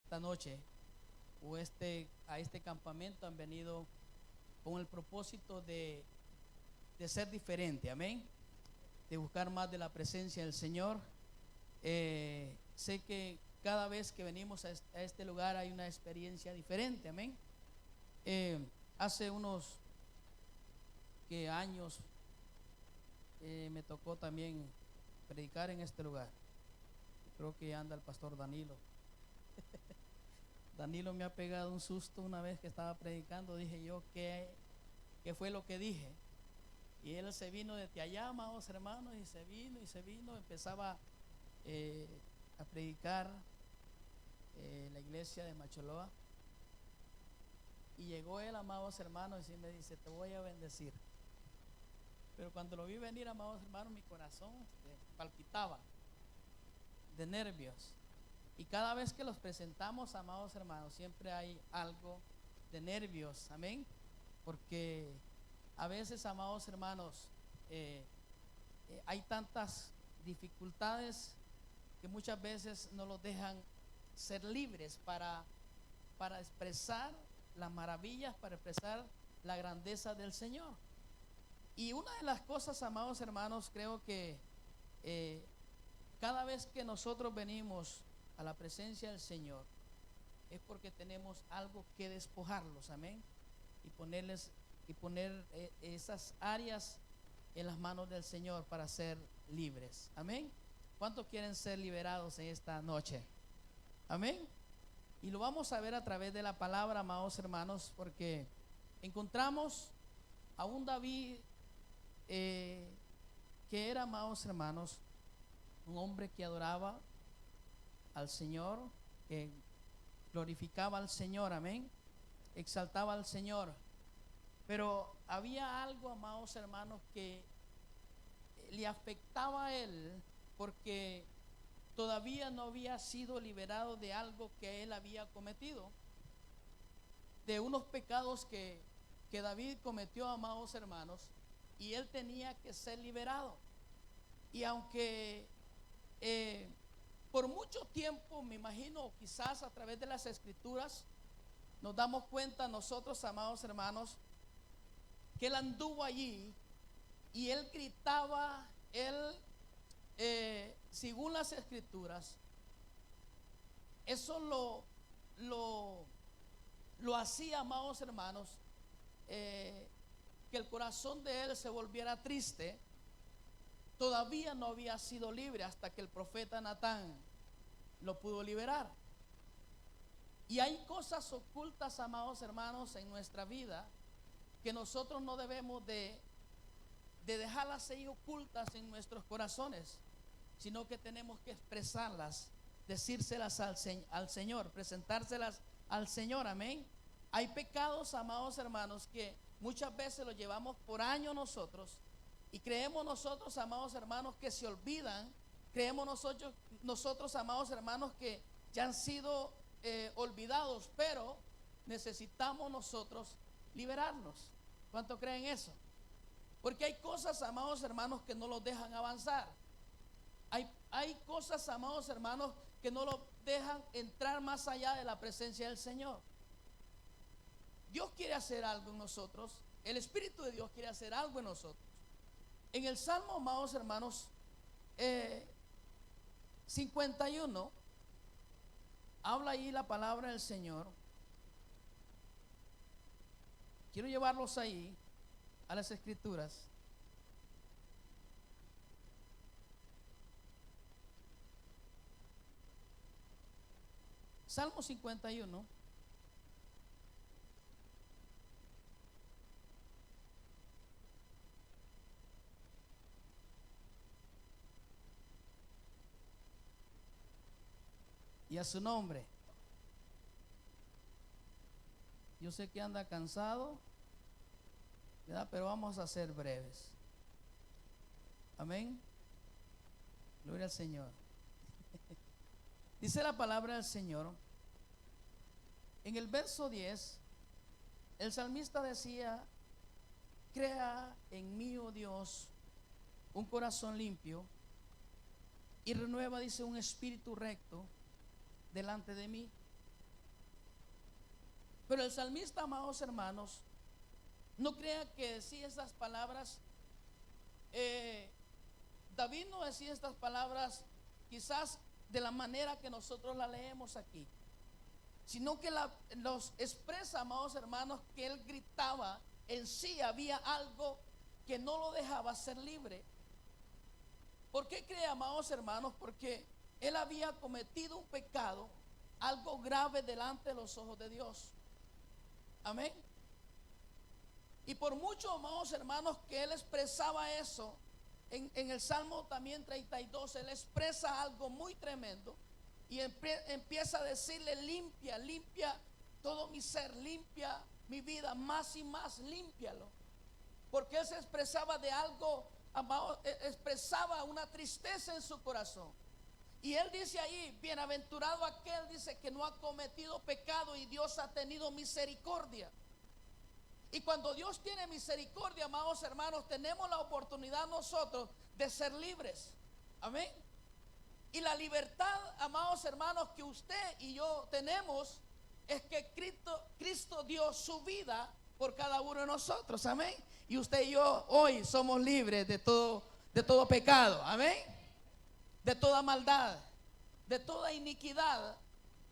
esta noche o a este campamento han venido con el propósito de ser diferente, amén, de buscar más de la presencia del Señor. Sé que cada vez que venimos a este lugar hay una experiencia diferente, amén. Hace unos años me tocó también predicar en este lugar. Creo que anda el pastor Danilo. Danilo me ha pegado un susto una vez que estaba predicando. Dije yo, ¿qué fue lo que dije? Y él se vino desde allá, amados hermanos, y se vino. Empezaba a predicar en la iglesia de Macholoa. Y llegó él, amados hermanos, y me dice: te voy a bendecir. Pero cuando lo vi venir, amados hermanos, mi corazón palpitaba de nervios. Y cada vez que los presentamos, amados hermanos, siempre hay algo de nervios, amén. Porque a veces, amados hermanos, hay tantas dificultades que muchas veces no los dejan ser libres para expresar las maravillas, para expresar la grandeza del Señor. Y una de las cosas, amados hermanos, creo que cada vez que nosotros venimos a la presencia del Señor es porque tenemos algo que despojarlos, amén, y poner esas áreas en las manos del Señor para ser libres, amén. ¿Cuántos quieren ser liberados en esta noche? Amén. Y lo vamos a ver a través de la palabra, amados hermanos, porque encontramos a un David que era, amados hermanos, un hombre que adoraba al Señor, que glorificaba al Señor, amén, exaltaba al Señor. Pero había algo, amados hermanos, que le afectaba a él, porque todavía no había sido liberado de algo que él había cometido, de unos pecados que David cometió, amados hermanos, y él tenía que ser liberado. Y aunque por mucho tiempo, me imagino, quizás a través de las escrituras, nos damos cuenta nosotros, amados hermanos, que él anduvo allí y él gritaba, según las escrituras, eso lo hacía, amados hermanos, que el corazón de él se volviera triste. Todavía no había sido libre hasta que el profeta Natán lo pudo liberar. Y hay cosas ocultas, amados hermanos, en nuestra vida que nosotros no debemos de dejarlas ahí ocultas en nuestros corazones, sino que tenemos que expresarlas, decírselas al Señor, presentárselas al Señor, amén. Hay pecados, amados hermanos, que muchas veces los llevamos por años nosotros y creemos nosotros, amados hermanos, que se olvidan. Creemos nosotros, amados hermanos, que ya han sido olvidados, pero necesitamos nosotros liberarnos. ¿Cuánto creen eso? Porque hay cosas, amados hermanos, que no los dejan avanzar. Hay cosas, amados hermanos, que no los dejan entrar más allá de la presencia del Señor. Dios quiere hacer algo en nosotros. El Espíritu de Dios quiere hacer algo en nosotros. En el Salmo, amados hermanos, 51, habla ahí la palabra del Señor. Quiero llevarlos ahí a las escrituras. Salmo 51. Y a su nombre. Yo sé que anda cansado, ¿verdad? Pero vamos a ser breves. Amén. Gloria al Señor. Dice la palabra del Señor. En el verso 10, el salmista decía: crea en mí, oh Dios, un corazón limpio y renueva, dice, un espíritu recto delante de mí. Pero el salmista, amados hermanos, no crea que decía estas palabras. David no decía estas palabras quizás de la manera que nosotros la leemos aquí, sino que los expresa, amados hermanos, que él gritaba. En sí había algo que no lo dejaba ser libre. ¿Por qué cree, amados hermanos? Porque él había cometido un pecado, algo grave delante de los ojos de Dios. Amén. Y por mucho, amados hermanos, que él expresaba eso, en el Salmo también 32, él expresa algo muy tremendo. Y empieza a decirle: limpia, limpia todo mi ser, limpia mi vida, más y más, límpialo. Porque él se expresaba de algo, amado, expresaba una tristeza en su corazón. Y él dice ahí: bienaventurado aquel, dice, que no ha cometido pecado y Dios ha tenido misericordia. Y cuando Dios tiene misericordia, amados hermanos, tenemos la oportunidad nosotros de ser libres. Amén. Y la libertad, amados hermanos, que usted y yo tenemos es que Cristo dio su vida por cada uno de nosotros. Amén. Y usted y yo hoy somos libres de todo pecado. Amén. De toda maldad, de toda iniquidad,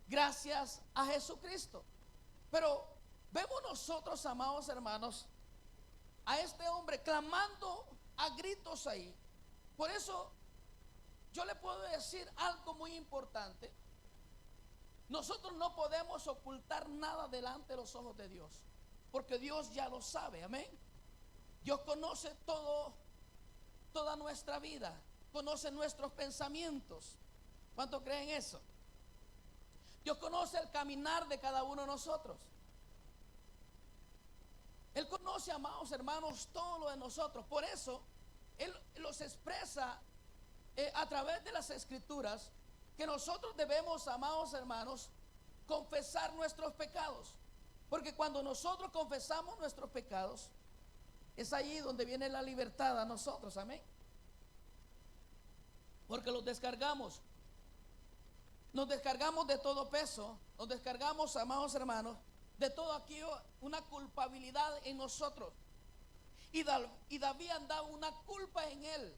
gracias a Jesucristo. Pero vemos nosotros, amados hermanos, a este hombre clamando a gritos ahí. Por eso yo le puedo decir algo muy importante. Nosotros no podemos ocultar nada delante de los ojos de Dios, porque Dios ya lo sabe. Amén. Dios conoce toda nuestra vida, conoce nuestros pensamientos. ¿Cuánto creen eso? Dios conoce el caminar de cada uno de nosotros. Él conoce, amados hermanos, todo lo de nosotros. Por eso Él los expresa a través de las escrituras, que nosotros debemos, amados hermanos, confesar nuestros pecados. Porque cuando nosotros confesamos nuestros pecados, es allí donde viene la libertad a nosotros. Amén. Porque los descargamos. Nos descargamos de todo peso. Nos descargamos, amados hermanos, de todo aquello, una culpabilidad en nosotros. Y David andaba una culpa en él.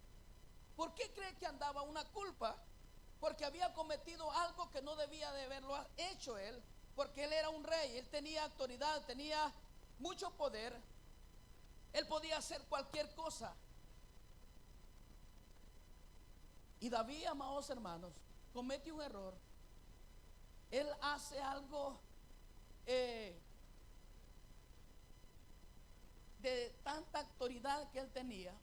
¿Por qué cree que andaba una culpa? Porque había cometido algo que no debía de haberlo hecho él. Porque él era un rey, él tenía autoridad, tenía mucho poder. Él podía hacer cualquier cosa. Y David, amados hermanos, comete un error. Él hace algo de tanta autoridad que él tenía.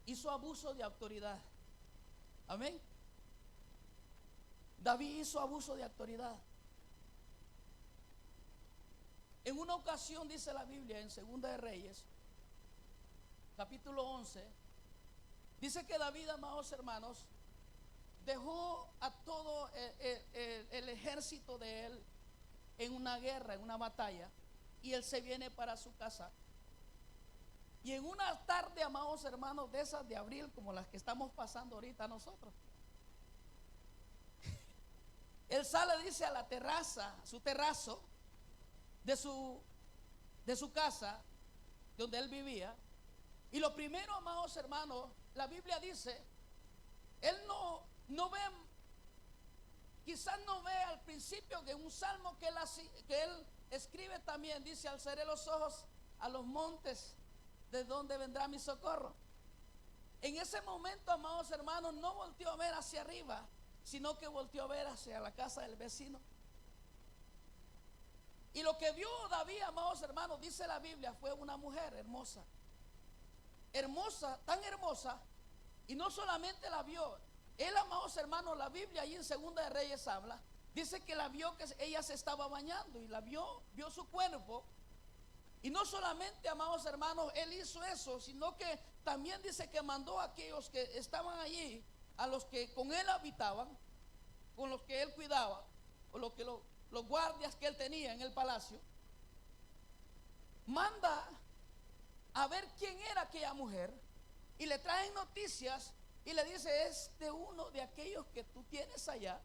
Hizo abuso de autoridad. Amén. David hizo abuso de autoridad. En una ocasión, dice la Biblia en Segunda de Reyes, capítulo 11, dice que David, amados hermanos, dejó a todo el ejército de él en una guerra, en una batalla, y él se viene para su casa. Y en una tarde, amados hermanos, de esas de abril, como las que estamos pasando ahorita nosotros, él sale, dice, a la terraza, su terrazo de su casa, donde él vivía. Y lo primero, amados hermanos, la Biblia dice, él no ve, quizás no ve al principio, que un salmo que él escribe también, dice: alzaré los ojos a los montes, ¿de dónde vendrá mi socorro? En ese momento, amados hermanos, no volteó a ver hacia arriba, sino que volteó a ver hacia la casa del vecino. Y lo que vio David, amados hermanos, dice la Biblia, fue una mujer hermosa. Hermosa, tan hermosa. Y no solamente la vio él, amados hermanos, la Biblia ahí en Segunda de Reyes habla, dice que la vio, que ella se estaba bañando, y la vio su cuerpo. Y no solamente, amados hermanos, él hizo eso, sino que también dice que mandó a aquellos que estaban allí, a los que con él habitaban, con los que él cuidaba, o los guardias que él tenía en el palacio, manda a ver quién era aquella mujer, y le traen noticias y le dice: es de uno de aquellos que tú tienes allá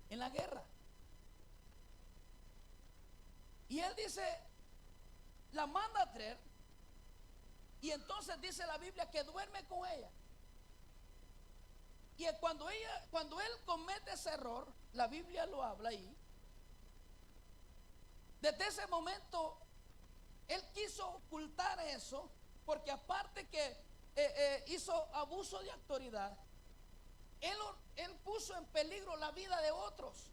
en la guerra. Y él dice, la manda a traer. Y entonces dice la Biblia que duerme con ella. Y cuando él comete ese error, la Biblia lo habla ahí. Desde ese momento, él quiso ocultar eso, porque aparte que hizo abuso de autoridad, él puso en peligro la vida de otros.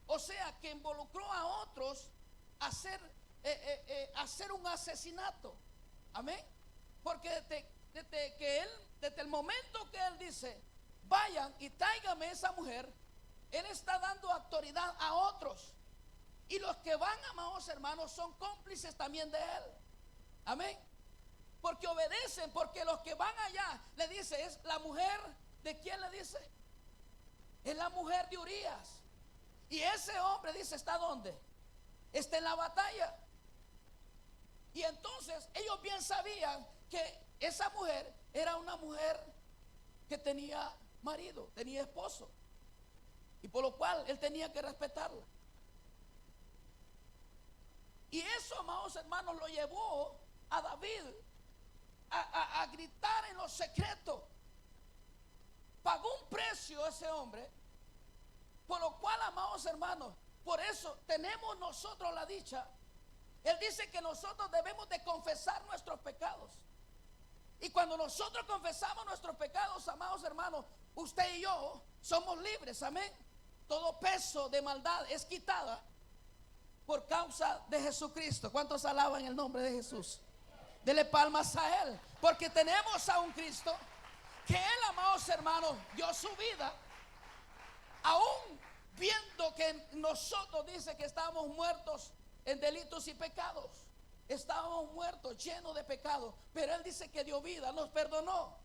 O sea, que involucró a otros a hacer un asesinato. Amén. Porque desde el momento que él dice, vayan y tráigame esa mujer, él está dando autoridad a otros. Y los que van, amados hermanos, son cómplices también de él. Amén. Porque obedecen, porque los que van allá, le dice, es la mujer, ¿de quién le dice? Es la mujer de Urías. Y ese hombre dice, ¿está dónde? Está en la batalla. Y entonces ellos bien sabían que esa mujer era una mujer que tenía marido, tenía esposo, y por lo cual él tenía que respetarla. Y eso, amados hermanos, lo llevó a David a gritar en lo secreto. Pagó un precio ese hombre, por lo cual, amados hermanos, por eso tenemos nosotros la dicha. Él dice que nosotros debemos de confesar nuestros pecados. Y cuando nosotros confesamos nuestros pecados, amados hermanos, usted y yo somos libres, amén. Todo peso de maldad es quitada por causa de Jesucristo. ¿Cuántos alaban el nombre de Jesús? Dele palmas a Él, porque tenemos a un Cristo que Él, amados hermanos, dio su vida, aún viendo que nosotros, dice que estábamos muertos en delitos y pecados. Estábamos muertos, llenos de pecado, pero Él dice que dio vida, nos perdonó.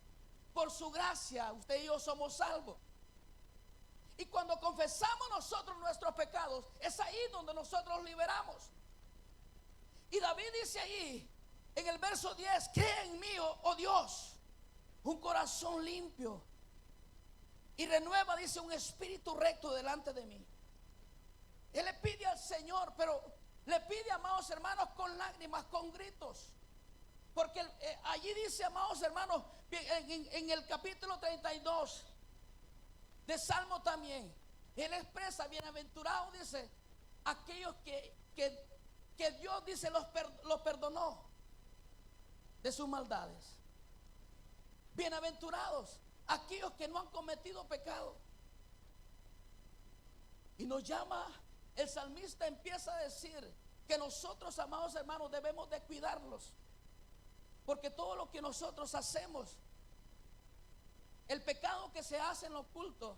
Por su gracia, usted y yo somos salvos. Y cuando confesamos nosotros nuestros pecados, es ahí donde nosotros liberamos. Y David dice ahí, en el verso 10, crea en mí, oh Dios, un corazón limpio, y renueva, dice, un espíritu recto delante de mí. Él le pide al Señor, pero le pide, amados hermanos, con lágrimas, con gritos. Porque allí dice, amados hermanos, en el capítulo 32 de Salmo también, él expresa, bienaventurado, dice, aquellos que Dios, dice, los perdonó de sus maldades. Bienaventurados aquellos que no han cometido pecado. Y nos llama, el salmista empieza a decir que nosotros, amados hermanos, debemos de cuidarlos, porque todo lo que nosotros hacemos, el pecado que se hace en lo oculto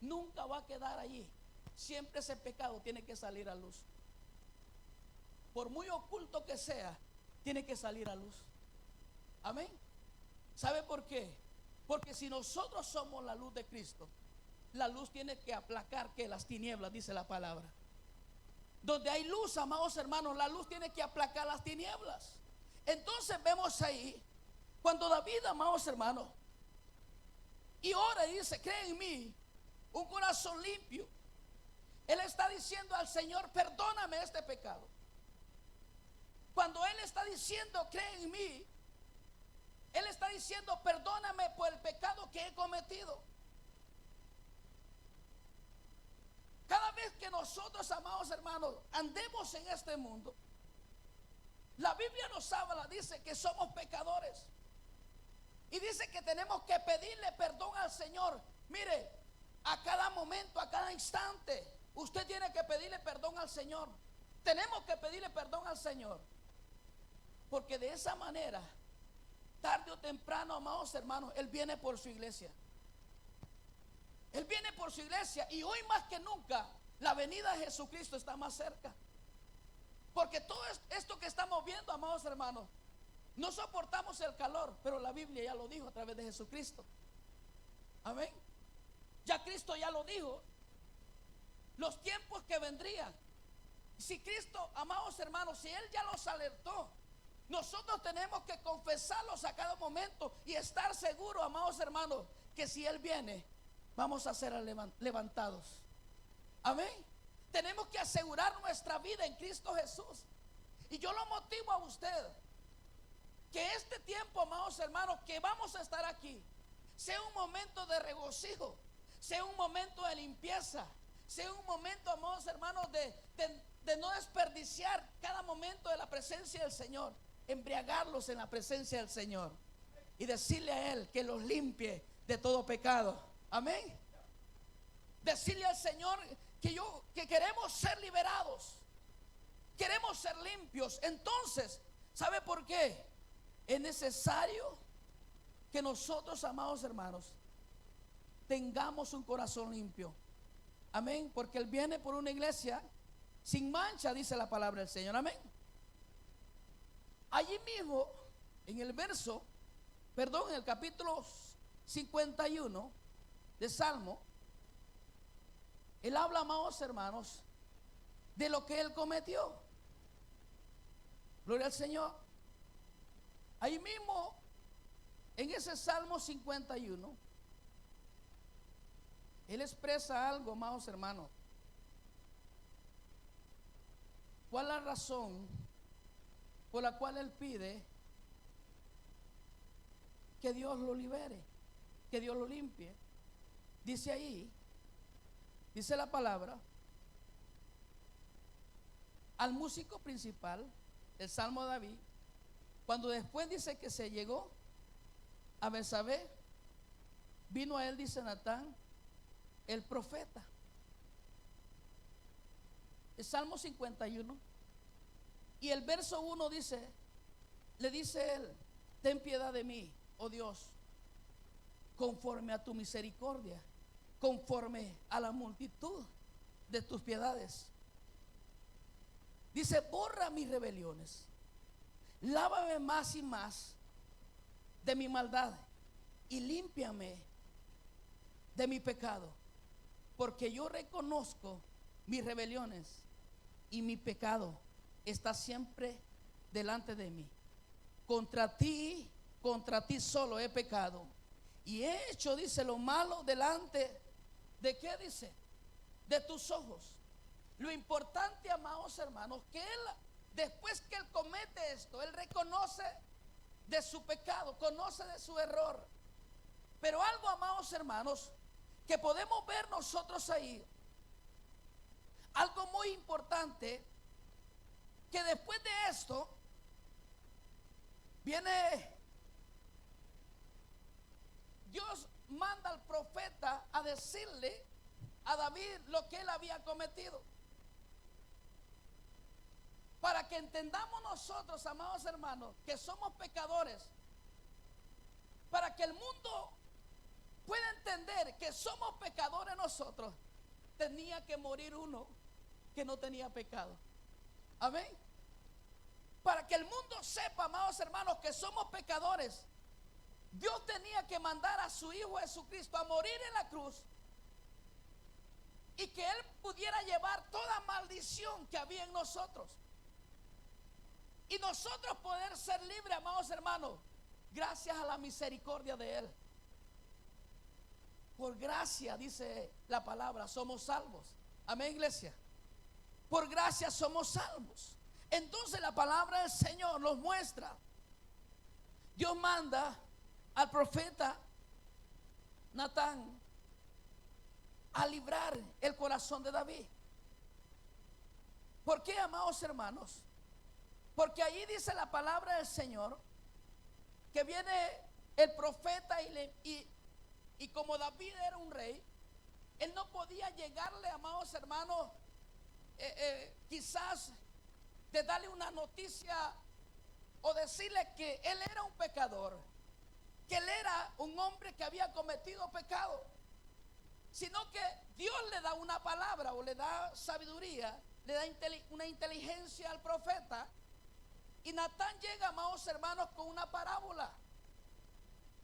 nunca va a quedar allí. Siempre ese pecado tiene que salir a luz. Por muy oculto que sea, tiene que salir a luz. Amén. ¿Sabe por qué? Porque si nosotros somos la luz de Cristo, la luz tiene que aplacar que las tinieblas, dice la palabra. Donde hay luz, amados hermanos, la luz tiene que aplacar las tinieblas. Entonces vemos ahí, cuando David, amados hermanos, y ora y dice, cree en mí, un corazón limpio. Él está diciendo al Señor, perdóname este pecado. Cuando Él está diciendo, cree en mí, Él está diciendo, perdóname por el pecado que he cometido. Cada vez que nosotros, amados hermanos, andemos en este mundo, la Biblia nos habla, dice que somos pecadores. Y dice que tenemos que pedirle perdón al Señor. Mire, a cada momento, a cada instante, usted tiene que pedirle perdón al Señor. Tenemos que pedirle perdón al Señor. Porque de esa manera, tarde o temprano, amados hermanos, Él viene por su iglesia. Él viene por su iglesia. Y hoy más que nunca, la venida de Jesucristo está más cerca. Porque todo esto que estamos viendo, amados hermanos, no soportamos el calor, pero la Biblia ya lo dijo a través de Jesucristo. Amén. Ya Cristo ya lo dijo. Los tiempos que vendrían. Si Cristo, amados hermanos, si Él ya los alertó, nosotros tenemos que confesarlos a cada momento y estar seguros, amados hermanos, que si Él viene, vamos a ser levantados. Amén. Tenemos que asegurar nuestra vida en Cristo Jesús. Y yo lo motivo a usted, que este tiempo, amados hermanos, que vamos a estar aquí, sea un momento de regocijo, sea un momento de limpieza, sea un momento, amados hermanos, de no desperdiciar cada momento de la presencia del Señor, embriagarlos en la presencia del Señor y decirle a Él que los limpie de todo pecado. Amén. Decirle al Señor que queremos ser liberados, queremos ser limpios. Entonces, ¿sabe por qué? Es necesario que nosotros, amados hermanos, tengamos un corazón limpio. Amén. Porque Él viene por una iglesia sin mancha, dice la palabra del Señor. Amén. Allí mismo, en el en el capítulo 51 de Salmo, Él habla, amados hermanos, de lo que Él cometió. Gloria al Señor. Ahí mismo, en ese Salmo 51, Él expresa algo, amados hermanos. ¿Cuál es la razón por la cual Él pide que Dios lo libere, que Dios lo limpie? Dice ahí, dice la palabra, al músico principal, el Salmo de David, cuando después dice que se llegó a Betsabé, vino a él, dice Natán, el profeta. El Salmo 51 y el verso 1 dice, le dice él: ten piedad de mí, oh Dios, conforme a tu misericordia, conforme a la multitud de tus piedades. Dice: borra mis rebeliones, lávame más y más de mi maldad y límpiame de mi pecado, porque yo reconozco mis rebeliones y mi pecado está siempre delante de mí. Contra ti solo he pecado y he hecho, dice, lo malo delante de ¿qué dice? De tus ojos. Lo importante, amados hermanos, que él, después que él comete esto, él reconoce de su pecado, conoce de su error. Pero algo, amados hermanos, que podemos ver nosotros ahí, algo muy importante, que después de esto viene, Dios manda al profeta a decirle a David lo que él había cometido, para que entendamos nosotros, amados hermanos, que somos pecadores, para que el mundo pueda entender que somos pecadores nosotros. Tenía que morir uno que no tenía pecado. Amén. Para que el mundo sepa, amados hermanos, que somos pecadores, Dios tenía que mandar a su Hijo Jesucristo a morir en la cruz, y que Él pudiera llevar toda maldición que había en nosotros, y nosotros poder ser libres, amados hermanos, gracias a la misericordia de Él. Por gracia, dice la palabra, somos salvos. Amén, iglesia. Por gracia somos salvos. Entonces la palabra del Señor nos muestra. Dios manda al profeta Natán a librar el corazón de David. ¿Por qué, amados hermanos? Porque allí dice la palabra del Señor que viene el profeta y como David era un rey, él no podía llegarle, amados hermanos, quizás de darle una noticia o decirle que él era un pecador, que él era un hombre que había cometido pecado, sino que Dios le da una palabra o le da sabiduría, le da una inteligencia al profeta. Y Natán llega, amados hermanos, con una parábola.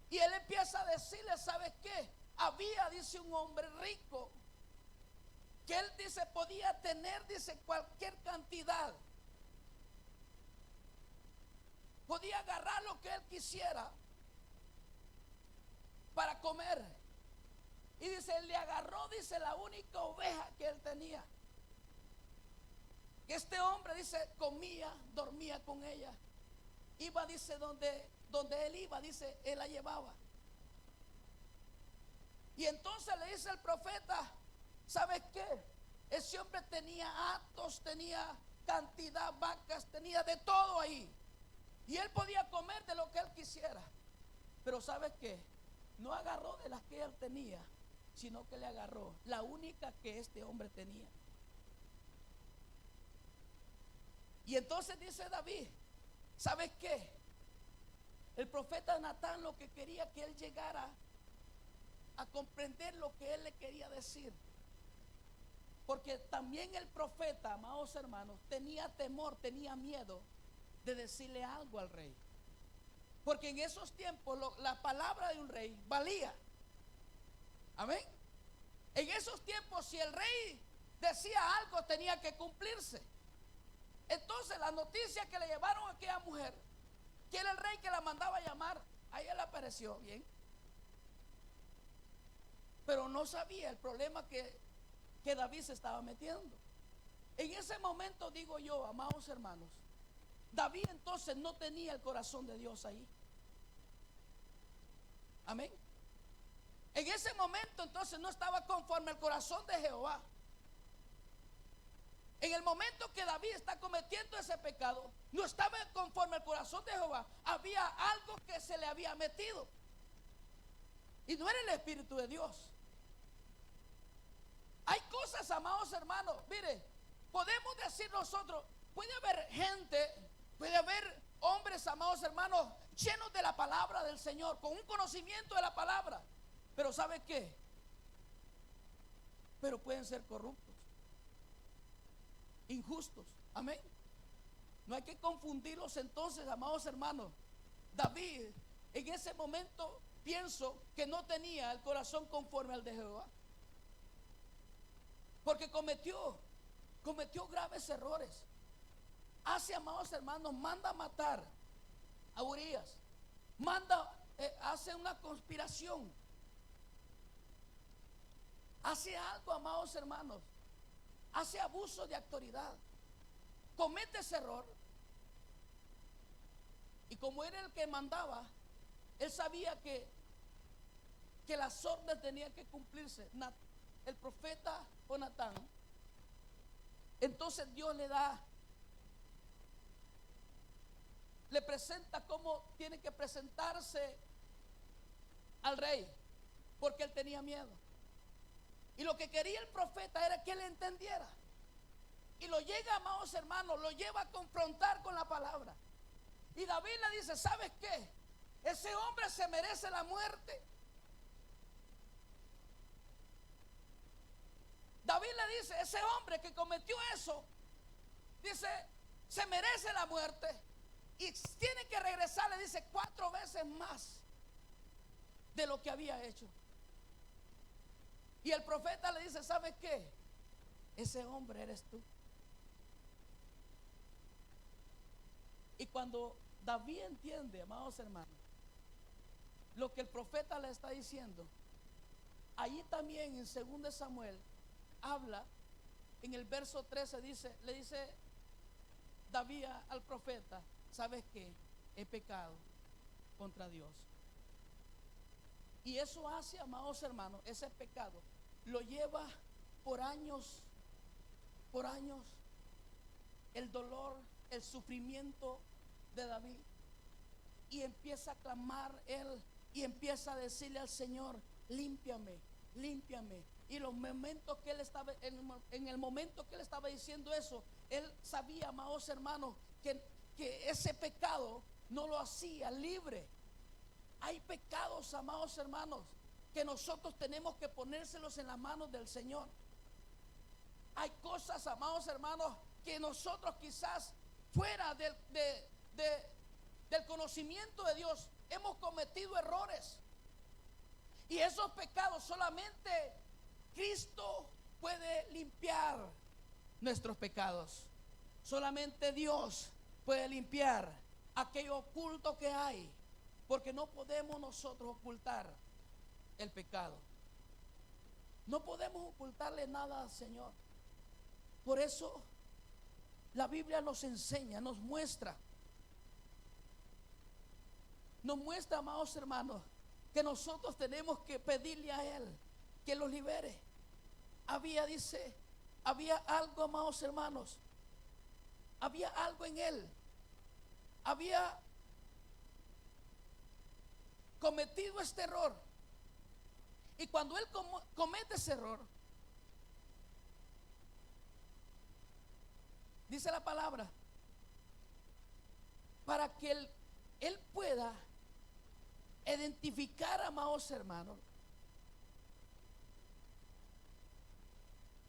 Y él empieza a decirle: ¿sabes qué? Había, dice, un hombre rico que él, dice, podía tener, dice, cualquier cantidad. Podía agarrar lo que él quisiera para comer. Y dice, él le agarró, dice, la única oveja que él tenía. que este hombre, dice, comía, dormía con ella. Iba, dice, donde él iba, dice, él la llevaba. Y entonces le dice el profeta, ¿sabes qué? Ese hombre tenía atos, tenía cantidad, vacas, tenía de todo ahí. Y él podía comer de lo que él quisiera. Pero ¿sabes qué? No agarró de las que él tenía, sino que le agarró la única que este hombre tenía. Y entonces dice David, ¿sabes qué? El profeta Natán lo que quería que él llegara a comprender lo que él le quería decir. Porque también el profeta, amados hermanos, tenía temor, tenía miedo de decirle algo al rey. Porque en esos tiempos la palabra de un rey valía. Amén. En esos tiempos, si el rey decía algo, tenía que cumplirse. Entonces la noticia que le llevaron a aquella mujer, que era el rey que la mandaba a llamar, a ella le apareció bien. Pero no sabía el problema que David se estaba metiendo. En ese momento, digo yo, amados hermanos, David entonces no tenía el corazón de Dios ahí. Amén. En ese momento entonces no estaba conforme al corazón de Jehová. En el momento que David está cometiendo ese pecado, no estaba conforme al corazón de Jehová. Había algo que se le había metido. Y no era el Espíritu de Dios. Hay cosas, amados hermanos, mire, podemos decir nosotros, puede haber gente, puede haber hombres, amados hermanos, llenos de la palabra del Señor, con un conocimiento de la palabra. Pero ¿sabe qué? Pero pueden ser corruptos, injustos. Amén. No hay que confundirlos entonces, amados hermanos. David en ese momento pienso que no tenía el corazón conforme al de Jehová. Porque cometió graves errores. Hace, amados hermanos, manda a matar a Urías. Hace una conspiración. Hace algo, amados hermanos. Hace abuso de autoridad. Comete ese error. Y como era el que mandaba, él sabía que las órdenes tenían que cumplirse. El profeta Jonatán, entonces Dios le presenta cómo tiene que presentarse al rey, porque él tenía miedo. Y lo que quería el profeta era que él entendiera. Y lo llega, amados hermanos, lo lleva a confrontar con la palabra. Y David le dice, ¿sabes qué? Ese hombre se merece la muerte. David le dice, ese hombre que cometió eso, dice, se merece la muerte y tiene que regresar, le dice, 4 veces más de lo que había hecho. Y el profeta le dice, ¿sabes qué? Ese hombre eres tú. Y cuando David entiende, amados hermanos, lo que el profeta le está diciendo, allí también en 2 Samuel habla, en el verso 13 le dice David al profeta, ¿sabes qué? He pecado contra Dios. Y eso hace, amados hermanos, ese pecado lo lleva por años, el dolor, el sufrimiento de David. Y empieza a clamar él y empieza a decirle al Señor, límpiame, límpiame. Y los momentos que él estaba, en el momento que él estaba diciendo eso, él sabía, amados hermanos, que ese pecado no lo hacía libre. Hay pecados, amados hermanos, que nosotros tenemos que ponérselos en las manos del Señor. Hay cosas, amados hermanos, que nosotros quizás fuera del conocimiento de Dios hemos cometido errores. Y esos pecados solamente Cristo puede limpiar nuestros pecados. Solamente Dios puede limpiar aquello oculto que hay, porque no podemos nosotros ocultar el pecado. No podemos ocultarle nada al Señor. Por eso La Biblia nos enseña, nos muestra, amados hermanos, que nosotros tenemos que pedirle a Él que los libere. Había algo, amados hermanos, había algo en Él. Había cometido este error. Y cuando Él comete ese error, dice la palabra, para que Él pueda identificar, amados hermanos,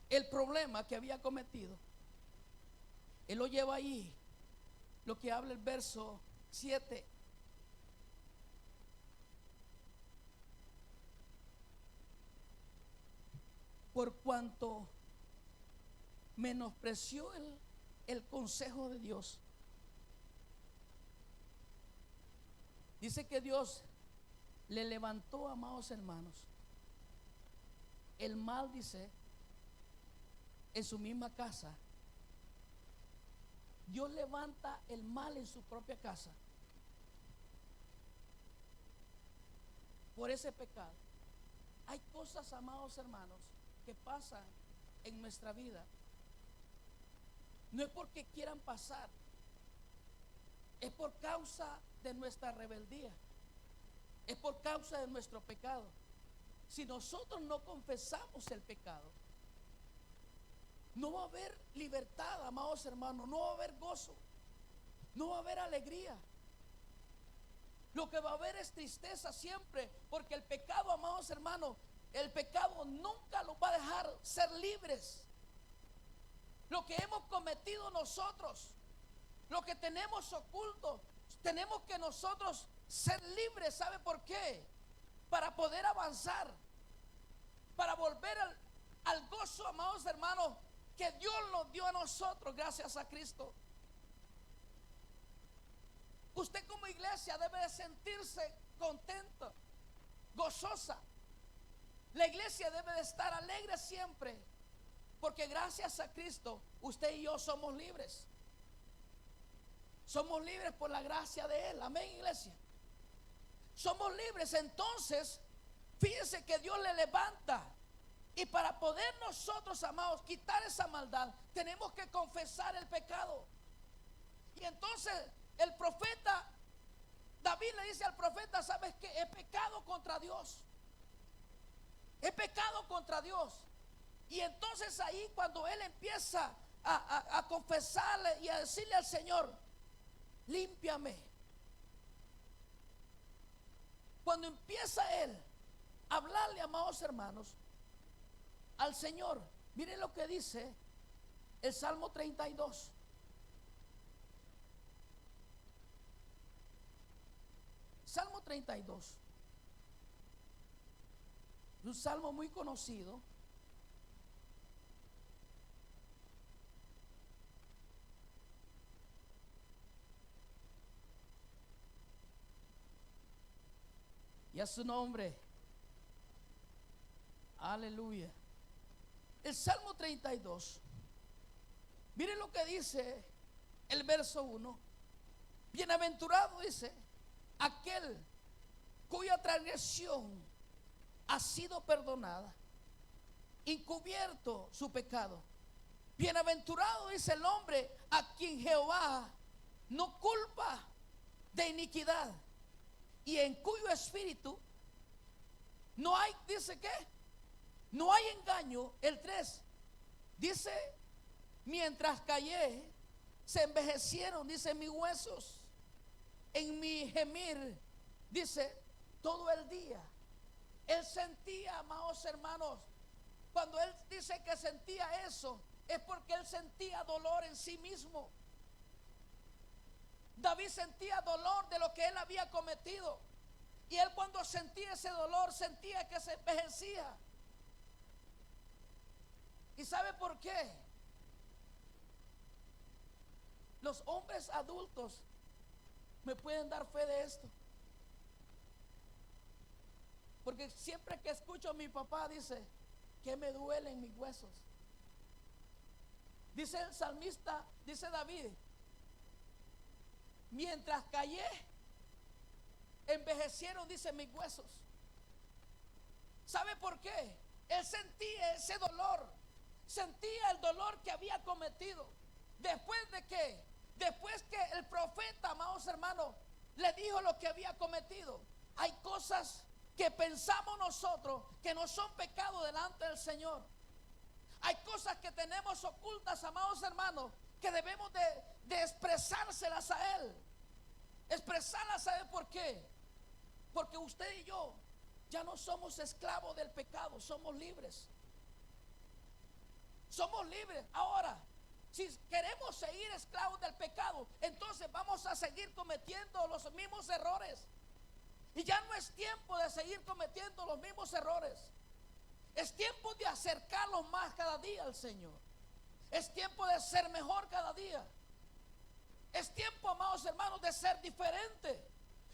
el problema que había cometido. Él lo lleva ahí, lo que habla el verso 7. Por cuanto menospreció el consejo de Dios. Dice que Dios le levantó, amados hermanos, el mal, dice, en su misma casa. Dios levanta el mal en su propia casa por ese pecado. Hay cosas, amados hermanos, que pasan en nuestra vida. No es porque quieran pasar, es por causa de nuestra rebeldía, es por causa de nuestro pecado. Si nosotros no confesamos el pecado, no va a haber libertad, amados hermanos, no va a haber gozo, no va a haber alegría. Lo que va a haber es tristeza siempre, porque el pecado, amados hermanos, el pecado nunca los va a dejar ser libres. Lo que hemos cometido nosotros, lo que tenemos oculto, tenemos que nosotros ser libres. ¿Sabe por qué? Para poder avanzar, para volver al gozo, amados hermanos, que Dios nos dio a nosotros gracias a Cristo. Usted como iglesia debe de sentirse contenta, gozosa. La iglesia debe de estar alegre siempre, porque gracias a Cristo usted y yo somos libres. Somos libres por la gracia de Él. Amén, iglesia. Somos libres. Entonces, fíjense que Dios le levanta. Y para poder nosotros, amados, quitar esa maldad, tenemos que confesar el pecado. Y entonces el profeta David le dice al profeta: ¿sabes qué? He pecado contra Dios. He pecado contra Dios. Y entonces ahí, cuando él empieza a confesarle y a decirle al Señor: límpiame. Cuando empieza él a hablarle, amados hermanos, al Señor, miren lo que dice el Salmo 32. Salmo 32. Un salmo muy conocido. Y a su nombre. Aleluya. El Salmo 32. Miren lo que dice el verso 1. Bienaventurado, dice, aquel cuya transgresión ha sido perdonada, encubierto su pecado. Bienaventurado, dice, el hombre a quien Jehová no culpa de iniquidad y en cuyo espíritu no hay, dice que no hay engaño. El 3 dice: mientras callé, se envejecieron, dice, mis huesos en mi gemir, dice, todo el día. Él sentía, amados hermanos, cuando él dice que sentía eso, es porque él sentía dolor en sí mismo. David sentía dolor de lo que él había cometido. Y él, cuando sentía ese dolor, sentía que se envejecía. ¿Y sabe por qué? Los hombres adultos me pueden dar fe de esto. Porque siempre que escucho a mi papá, dice que me duelen mis huesos. Dice el salmista, dice David, mientras callé, envejecieron, dice, mis huesos. ¿Sabe por qué? Él sentía ese dolor, sentía el dolor que había cometido. Después de que, después que el profeta, amados hermanos, le dijo lo que había cometido. Hay cosas que pensamos nosotros que no son pecado delante del Señor. Hay cosas que tenemos ocultas, amados hermanos, que debemos de expresárselas a Él. Expresarlas a Él, ¿por qué? Porque usted y yo ya no somos esclavos del pecado, somos libres. Somos libres. Ahora, si queremos seguir esclavos del pecado, entonces vamos a seguir cometiendo los mismos errores. Y ya no es tiempo de seguir cometiendo los mismos errores. Es tiempo de acercarnos más cada día al Señor. Es tiempo de ser mejor cada día. Es tiempo, amados hermanos, de ser diferente.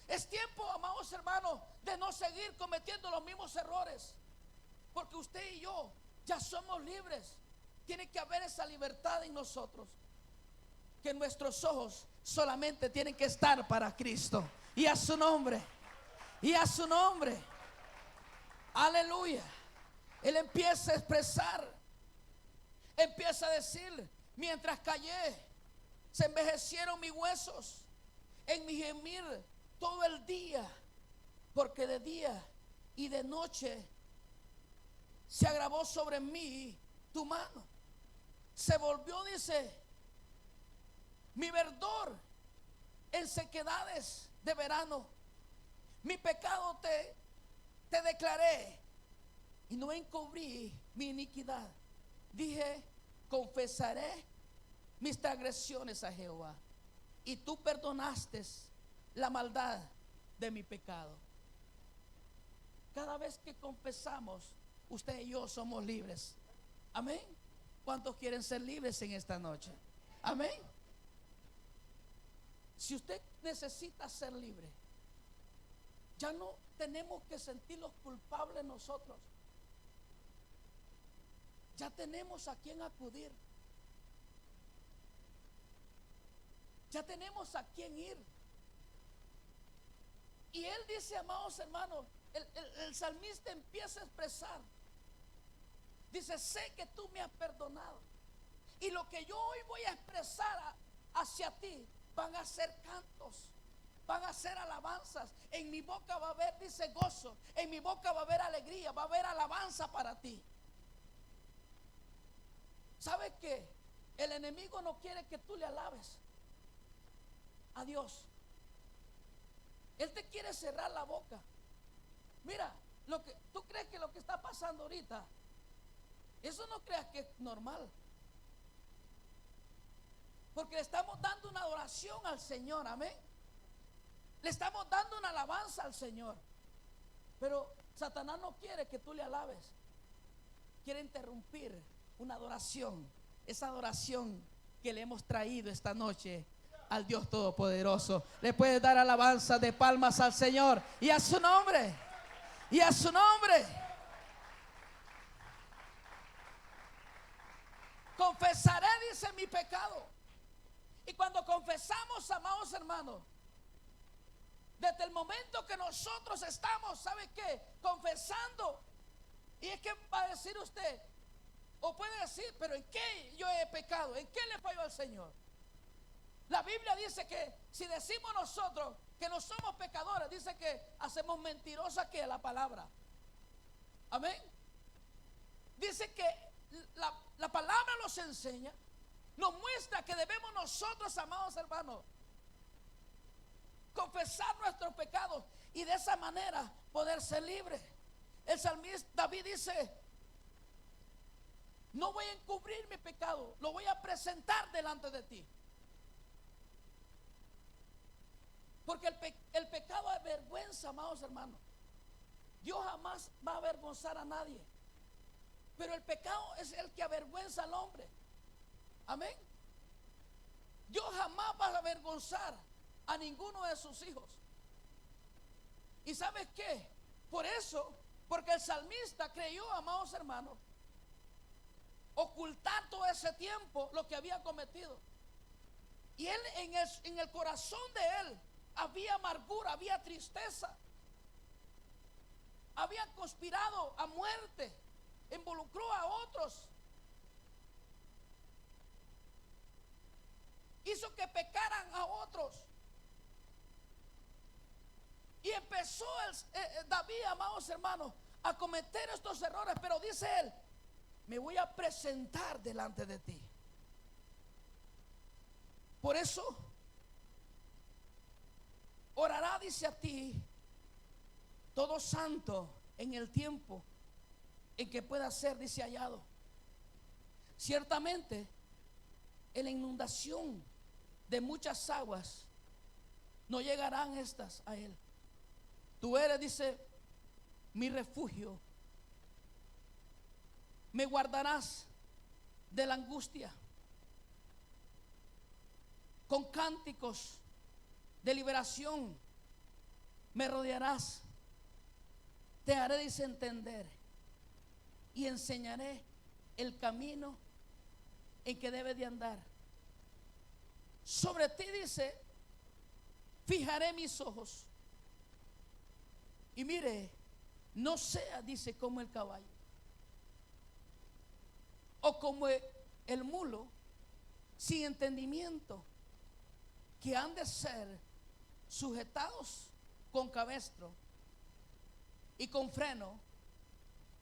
Es tiempo, amados hermanos, de no seguir cometiendo los mismos errores. Porque usted y yo ya somos libres. Tiene que haber esa libertad en nosotros. Que nuestros ojos solamente tienen que estar para Cristo. Y a su nombre. Y a su nombre. Aleluya. Él empieza a expresar. Empieza a decir, mientras callé, se envejecieron mis huesos en mi gemir todo el día, porque de día y de noche se agravó sobre mí tu mano. Se volvió, dice, mi verdor en sequedades de verano. Mi pecado te declaré y no encubrí mi iniquidad. Dije, confesaré mis transgresiones a Jehová, y tú perdonaste la maldad de mi pecado. Cada vez que confesamos, usted y yo somos libres. Amén. ¿Cuántos quieren ser libres en esta noche? Amén. Si usted necesita ser libre, ya no tenemos que sentirnos culpables nosotros. Ya tenemos a quien acudir. Ya tenemos a quien ir. Y él dice, amados hermanos, el salmista empieza a expresar. Dice, sé que tú me has perdonado. Y lo que yo hoy voy a expresar hacia ti van a ser cantos, van a ser alabanzas. En mi boca va a haber, dice, gozo. En mi boca va a haber alegría, va a haber alabanza para ti. ¿Sabes qué? El enemigo no quiere que tú le alabes a Dios. Él te quiere cerrar la boca. Mira, tú crees que lo que está pasando ahorita, eso no creas que es normal. Porque le estamos dando una adoración al Señor, amén. Le estamos dando una alabanza al Señor. Pero Satanás no quiere que tú le alabes. Quiere interrumpir una adoración, esa adoración que le hemos traído esta noche al Dios Todopoderoso. Le puedes dar alabanza de palmas al Señor y a su nombre. Y a su nombre. Confesaré, dice, mi pecado. Y cuando confesamos, amados hermanos, desde el momento que nosotros estamos, ¿sabe qué? Confesando. Y es que va a decir usted, o puede decir, pero ¿en qué yo he pecado? ¿En qué le fallo al Señor? La Biblia dice que si decimos nosotros que no somos pecadores, dice que hacemos mentirosa que la palabra. Amén. Dice que la palabra nos enseña, nos muestra que debemos nosotros, amados hermanos, confesar nuestros pecados y de esa manera poder ser libres. El salmista David dice, no voy a encubrir mi pecado, lo voy a presentar delante de ti. Porque el pecado avergüenza, amados hermanos. Dios jamás va a avergonzar a nadie. Pero el pecado es el que avergüenza al hombre. Amén. Dios jamás va a avergonzar a ninguno de sus hijos. ¿Y sabes qué? Por eso, porque el salmista creyó, amados hermanos, ocultar todo ese tiempo lo que había cometido. Y él en el corazón de él había amargura, había tristeza. Había conspirado a muerte, involucró a otros, hizo que pecaran a otros. Y empezó David, amados hermanos, a cometer estos errores. Pero dice él: me voy a presentar delante de ti. Por eso orará, dice, a ti todo santo en el tiempo en que pueda ser, dice, hallado. Ciertamente en la inundación de muchas aguas no llegarán estas a él. Tú eres, dice, mi refugio. Me guardarás de la angustia. Con cánticos de liberación me rodearás. Te haré, dice, entender y enseñaré el camino en que debes de andar. Sobre ti, dice, fijaré mis ojos. Y mire, no sea, dice, como el caballo o como el mulo sin entendimiento, que han de ser sujetados con cabestro y con freno,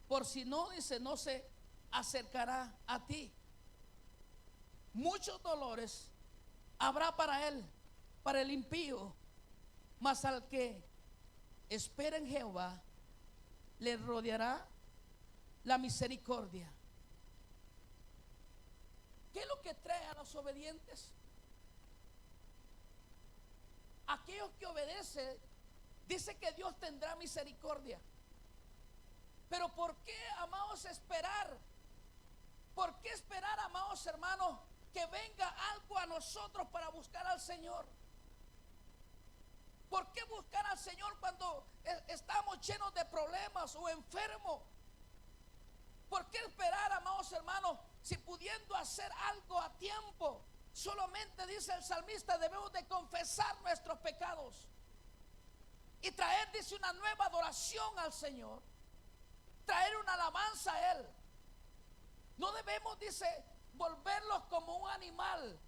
por si no, dice, no se acercará a ti. Muchos dolores habrá para él, para el impío, mas al que espera en Jehová le rodeará la misericordia. ¿Qué es lo que trae a los obedientes? Aquellos que obedecen, dice que Dios tendrá misericordia. Pero ¿por qué, amados, esperar? ¿Por qué esperar, amados hermanos, que venga algo a nosotros para buscar al Señor? ¿Por qué buscar al Señor cuando estamos llenos de problemas o enfermos? ¿Por qué esperar, amados hermanos, si pudiendo hacer algo a tiempo? Solamente, dice el salmista, debemos de confesar nuestros pecados y traer, dice, una nueva adoración al Señor, traer una alabanza a Él. No debemos, dice, volverlos como un animal,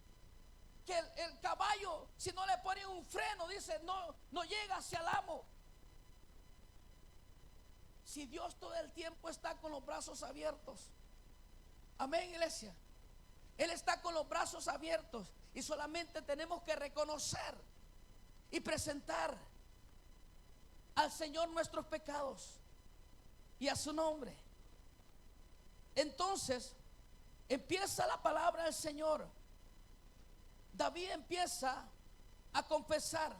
que el caballo, si no le ponen un freno, dice, no llega hacia el amo. Si Dios todo el tiempo está con los brazos abiertos, amén, iglesia, Él está con los brazos abiertos y solamente tenemos que reconocer y presentar al Señor nuestros pecados y a su nombre. Entonces empieza la palabra del Señor. David empieza a confesar.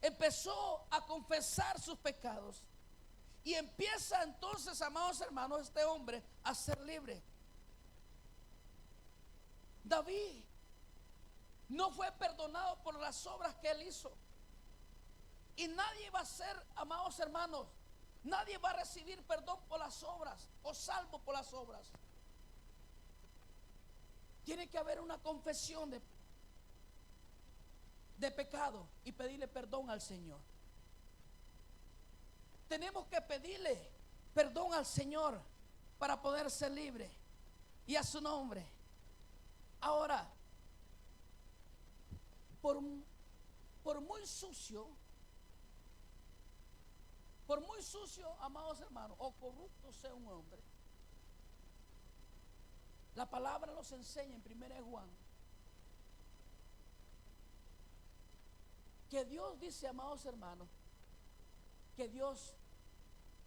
Empezó a confesar sus pecados. Y empieza entonces, amados hermanos, este hombre a ser libre. David no fue perdonado por las obras que él hizo. Y nadie va a ser, amados hermanos, nadie va a recibir perdón por las obras o salvo por las obras. Tiene que haber una confesión de pecado y pedirle perdón al Señor. Tenemos que pedirle perdón al Señor para poder ser libre y a su nombre. Ahora, por muy sucio, amados hermanos, o corrupto sea un hombre, la palabra nos enseña en 1 Juan que Dios dice, amados hermanos, que Dios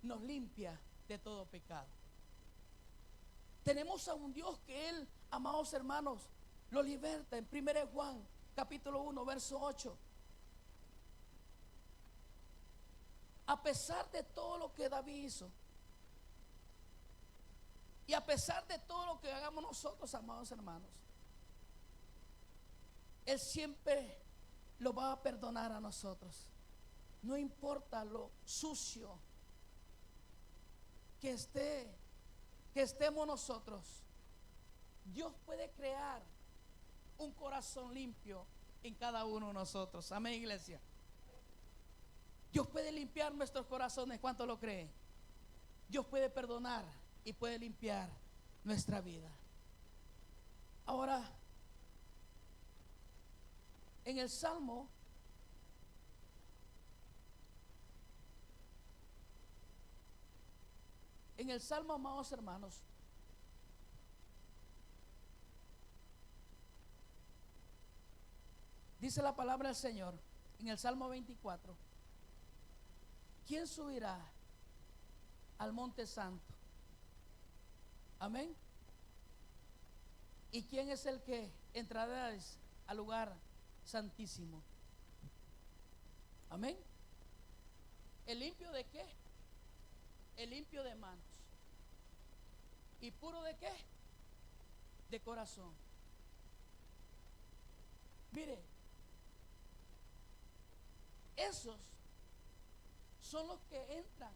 nos limpia de todo pecado. Tenemos a un Dios que Él, amados hermanos, lo liberta en 1 Juan capítulo 1 verso 8. A pesar de todo lo que David hizo y a pesar de todo lo que hagamos nosotros, amados hermanos, Él siempre lo va a perdonar a nosotros. No importa lo sucio que que estemos nosotros, Dios puede crear un corazón limpio en cada uno de nosotros. Amén, iglesia. Dios puede limpiar nuestros corazones. ¿Cuánto lo creen? Dios puede perdonar y puede limpiar nuestra vida. Ahora, en el Salmo amados hermanos, dice la palabra del Señor en el Salmo 24: ¿quién subirá al monte santo? Amén. ¿Y quién es el que entrará al lugar santísimo? Amén. ¿El limpio de qué? El limpio de manos. ¿Y puro de qué? De corazón. Mire, esos son los que entran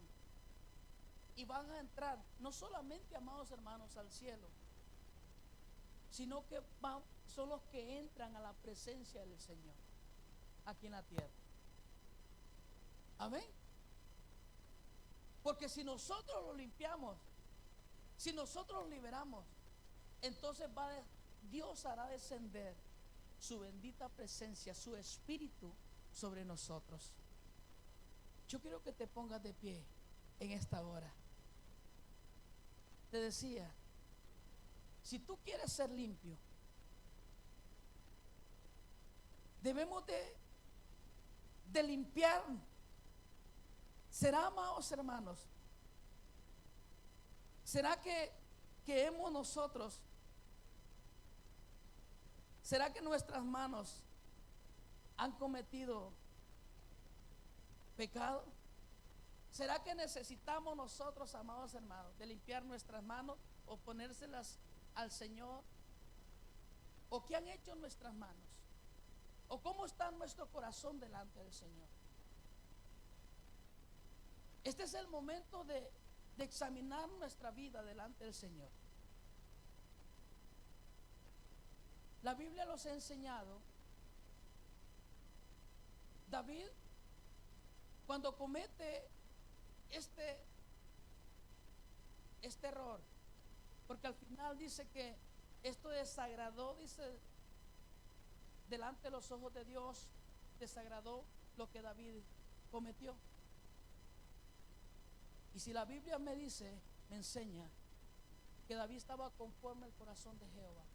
y van a entrar, no solamente, amados hermanos, al cielo, sino que son los que entran a la presencia del Señor aquí en la tierra. Amén. Porque si nosotros lo limpiamos, si nosotros lo liberamos, entonces Dios hará descender su bendita presencia, su espíritu sobre nosotros. Yo quiero que te pongas de pie en esta hora. Te decía, si tú quieres ser limpio, debemos de limpiar. ¿Será, amados hermanos? ¿Será que hemos nosotros? ¿Será que nuestras manos han cometido pecado? ¿Será que necesitamos nosotros, amados hermanos, de limpiar nuestras manos o ponérselas al Señor? ¿O qué han hecho nuestras manos? ¿O cómo está nuestro corazón delante del Señor? Este es el momento de examinar nuestra vida delante del Señor. La Biblia los ha enseñado. David, cuando comete este error, porque al final dice que esto desagradó, dice, delante de los ojos de Dios, desagradó lo que David cometió. Y si la Biblia me dice, me enseña que David estaba conforme al corazón de Jehová,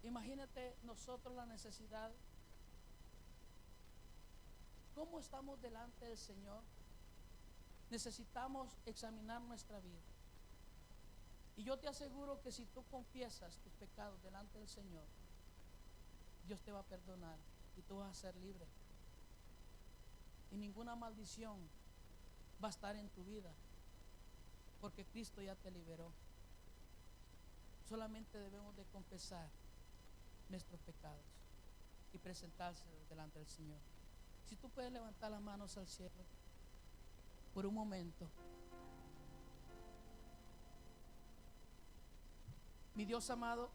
imagínate nosotros la necesidad. ¿Cómo estamos delante del Señor? Necesitamos examinar nuestra vida. Y yo te aseguro que si tú confiesas tus pecados delante del Señor, Dios te va a perdonar y tú vas a ser libre. Y ninguna maldición va a estar en tu vida, porque Cristo ya te liberó. Solamente debemos de confesar nuestros pecados y presentárselos delante del Señor. Si tú puedes levantar las manos al cielo por un momento. Mi Dios amado,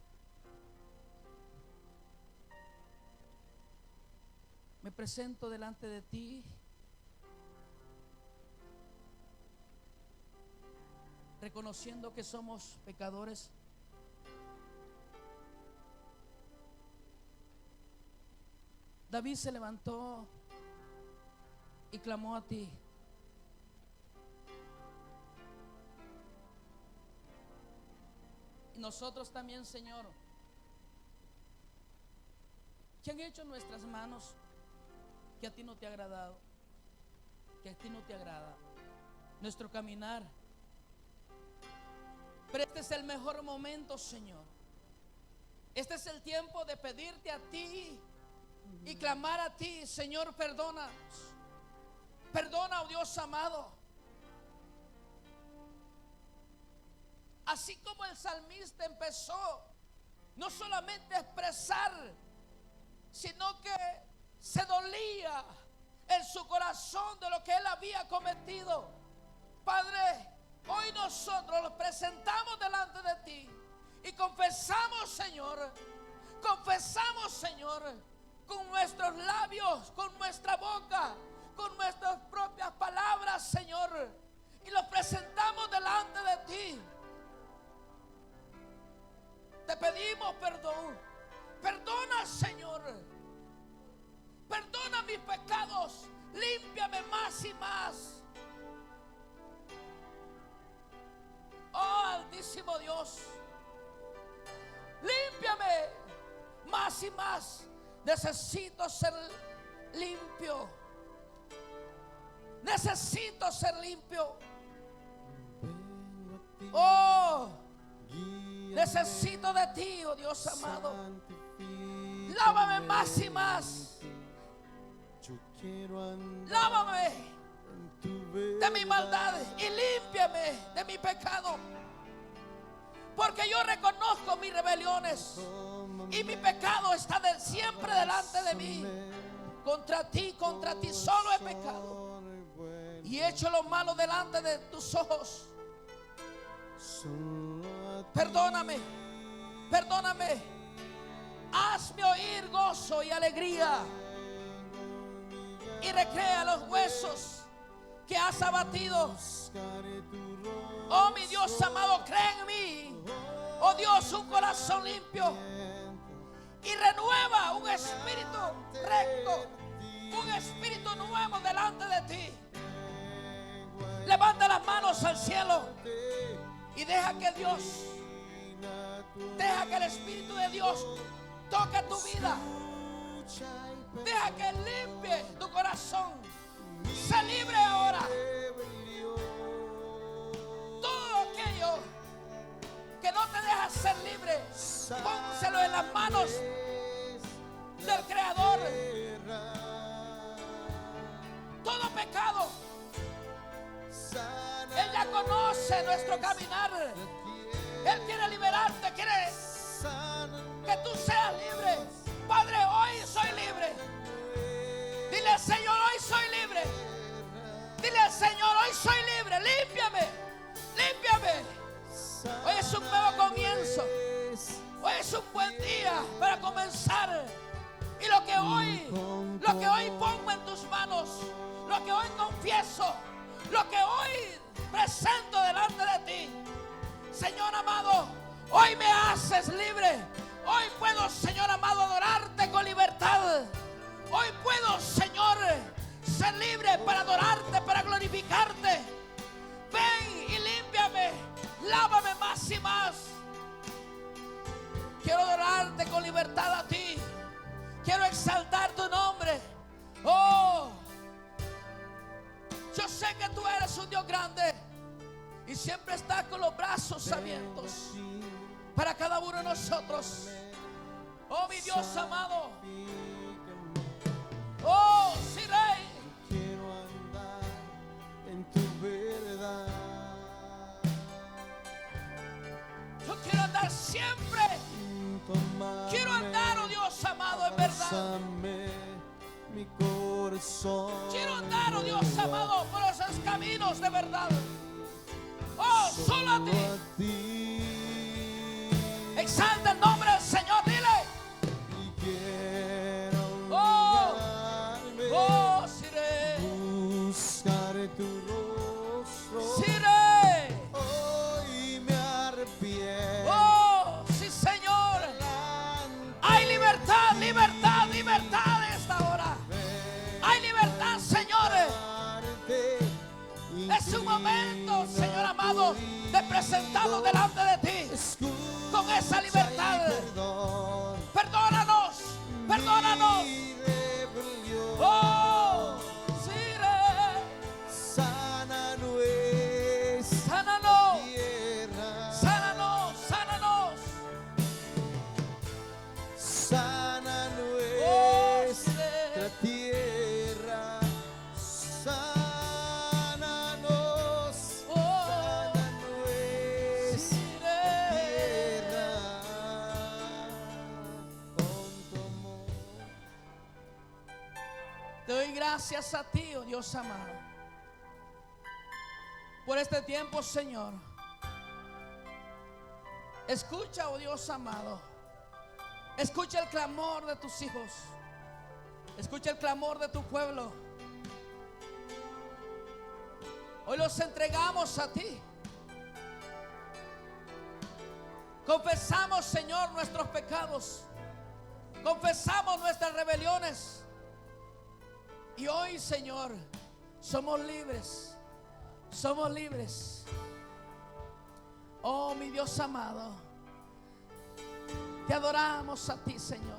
me presento delante de ti, reconociendo que somos pecadores. David se levantó y clamó a ti. Y nosotros también, Señor, ¿qué han hecho nuestras manos que a ti no te ha agradado? Que a ti no te agrada nuestro caminar. Pero este es el mejor momento, Señor. Este es el tiempo de pedirte a ti y clamar a ti. Señor, perdónanos. Perdona, oh Dios amado. Así como el salmista empezó no solamente a expresar, sino que se dolía en su corazón de lo que él había cometido. Padre, hoy nosotros los presentamos presentamos delante de ti y confesamos, Señor, con nuestros labios, con nuestra boca, con nuestras propias palabras, Señor, y los presentamos delante de ti. Te pedimos perdón. Perdona, Señor. Perdona mis pecados. Límpiame más y más. Oh, Altísimo Dios, límpiame más y más. Necesito ser limpio. Necesito ser limpio. Oh, necesito de ti, oh Dios amado. Lávame más y más. Lávame de mi maldad y límpiame de mi pecado, porque yo reconozco mis rebeliones y mi pecado está siempre delante de mí. Contra ti solo he pecado y he hecho lo malo delante de tus ojos. Perdóname, perdóname. Hazme oír gozo y alegría y recrea los huesos que has abatido. Oh, mi Dios amado, crea en mí, oh Dios, un corazón limpio y renueva un espíritu recto, un espíritu nuevo delante de ti. Levanta las manos al cielo y deja que el Espíritu de Dios toque tu vida. Deja que limpie tu corazón. Sé libre ahora. Todo aquello que no te deja ser libre, pónselo en las manos del Creador. Todo pecado, Él ya conoce nuestro caminar. Él quiere liberarte, quiere que tú seas libre. Padre, hoy soy libre. Dile al Señor, hoy soy libre. Dile al Señor, hoy soy libre. Límpiame, límpiame. Hoy es un nuevo comienzo. Hoy es un buen día para comenzar. Y lo que hoy pongo en tus manos, lo que hoy confieso, lo que hoy presento delante de ti, Señor amado, hoy me haces libre. Hoy puedo, Señor amado, adorarte con libertad. Hoy puedo, Señor, ser libre para adorarte, para glorificarte. Ven y límpiame, lávame más y más. Quiero adorarte con libertad a ti. Quiero exaltar tu nombre. Oh, yo sé que tú eres un Dios grande y siempre estás con los brazos abiertos para cada uno de nosotros. Oh, mi Dios amado. Oh, sí, Rey. Quiero andar en tu verdad. Yo quiero andar siempre. Quiero andar, oh Dios amado, en verdad. Mi corazón. Quiero andar, oh Dios amado, por esos caminos de verdad. Oh, solo a ti. Exalta el nombre del Señor, dile. Y quiero Siré. buscar tu rostro. Siré. Hoy me arrepiento. Oh, sí, Señor. Hay libertad, libertad, libertad en esta hora. Hay libertad, señores. Es un momento, Señor amado, de presentarnos delante de ti con esa libertad. Perdónanos, perdónanos. Oh, sí, Sánanos, sánanos, tierra. sánanos, sánanos. Sana Oh, nuestra tierra. Sánanos, Oh, sana nuestra tierra. Con tu amor. te doy gracias a ti, oh Dios amado, por este tiempo, Señor. Escucha, oh Dios amado. Escucha el clamor de tus hijos. Escucha el clamor de tu pueblo. Hoy los entregamos a ti. Confesamos, Señor, nuestros pecados. Confesamos nuestras rebeliones. Y hoy, Señor, somos libres. Somos libres. Oh, mi Dios amado, te adoramos a ti, Señor.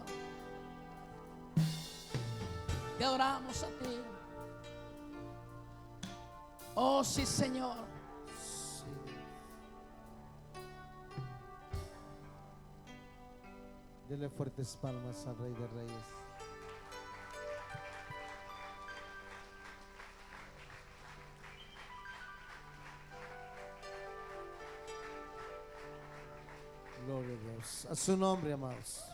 Te adoramos a ti. Oh, sí, Señor. Sí. Dele fuertes palmas al Rey de Reyes. Gloria a Dios. A su nombre, amados.